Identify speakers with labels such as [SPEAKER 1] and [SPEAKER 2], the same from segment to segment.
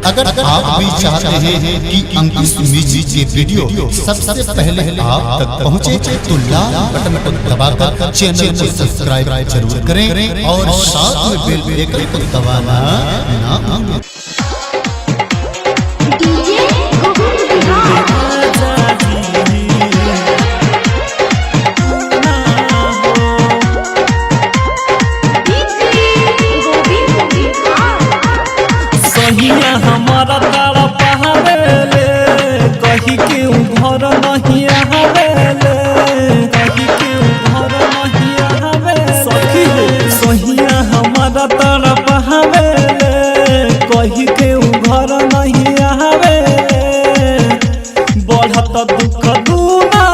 [SPEAKER 1] अगर आप भी चाहते हैं कि अंकुश म्यूजिक के वीडियो सबसे पहले आप तक पहुंचे तो लाल बटन को दबाकर चैनल को सब्सक्राइब जरूर करें और साथ में बेल आइकन को दबाना ना भूलें।
[SPEAKER 2] हमारा तारा पहाड़े कही के घर नहीं आवेले, कही के घर नहीं आवे सखी सहिया हमारा तारा पहाड़े कही के घर नहीं आवे। बढ़त दुख दूना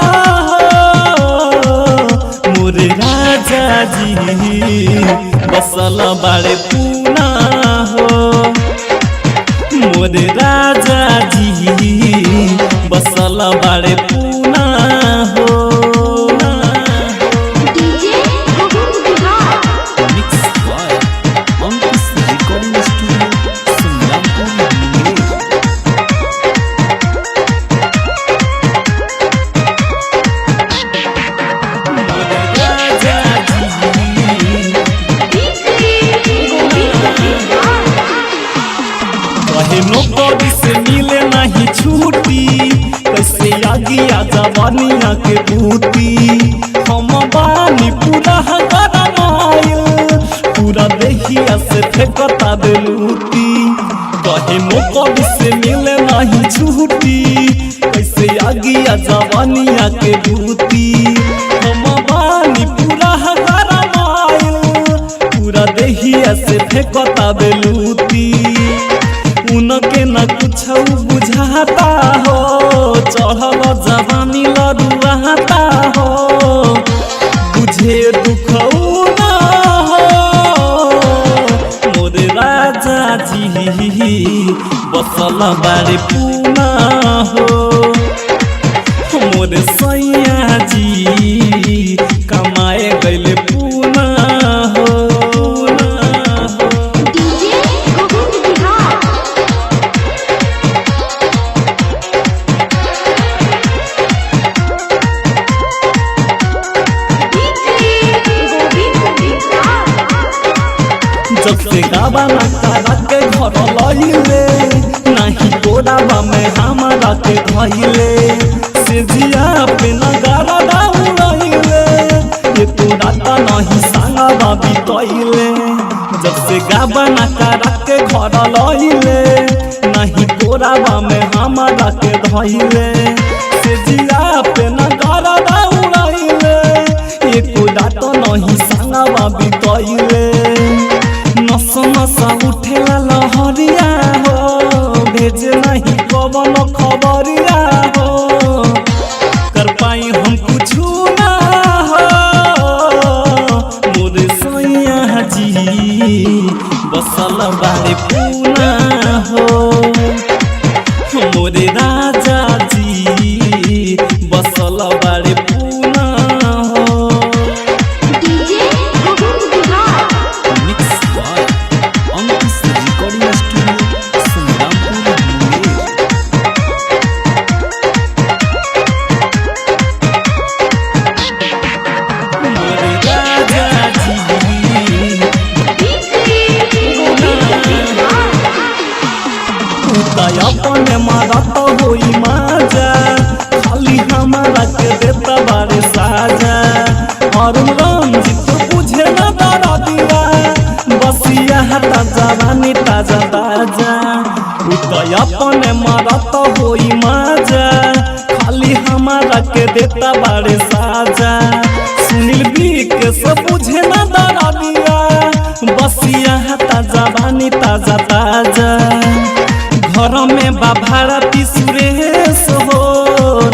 [SPEAKER 2] मोरे राजा जी बसल बाड़े पूना हो, मोरे राजा जी बसल बाड़े पूना हो। नौकरी से मिले नहीं छूटी, कैसे आगिया जवानिया के बूती। हम बानी पूरा गरमाइल, पूरा देहिया से फेंकता देलूती। कहे नौकरी से मिले नहीं छूटी, कैसे आगिया जवानिया के बूती। हम बानी पूरा गरमाइल, पूरा देहिया से फेंकता देलूती। उनके न कुछ बुझाता हो, चढ़ल जवानी लड़ुआता हो। बुझे दुख ना हो मोरे राजा जी बसल बाड़े पूना हो। मोरे सैया जी कमाए गइले पूना हो। जब से गावा ना करा के घर लइले, नहीं कोरावा में हमारा के धइले। से जिया पे नगारा डाउलइले, ये तोरा त नहीं संगवा बितइले। जब से गावा ना करा के घर लइले, नहीं कोरावा में हमारा के धइले। से जिया पे नगारा डाउलइले, ये तोरा त नहीं संगवा बितइले। नस नस उठेला लहरिया हो, भेजे नहीं कवन खबरिया हो। कर पाई हम कुछ ना हो मोरे सैया जी बसल बाड़े पूना हो। मोरे राजा जी बसल बाड़े पूना हो। अपने मारत होई माजा, खाली हमारा के देता बारे साजा। और रंजित बुझे न डरा दिया, बसिया हटा जवानी ताजा ताजा। अपने मारत होई माजा, खाली हमारा के देता बारे साजा। सुनील बी के सब बुझे न डरा दिया, बसिया हटा जवानी ताजा ताजा। घर में बाभारा पिसुरेस हो,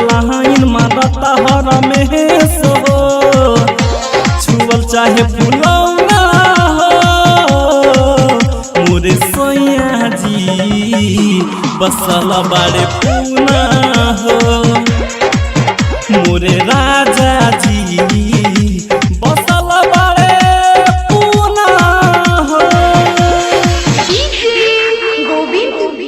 [SPEAKER 2] लाइन मारता हर में हो। छुअल चाहे फुलौना हो मोरे सैया जी बसल बाड़े पूना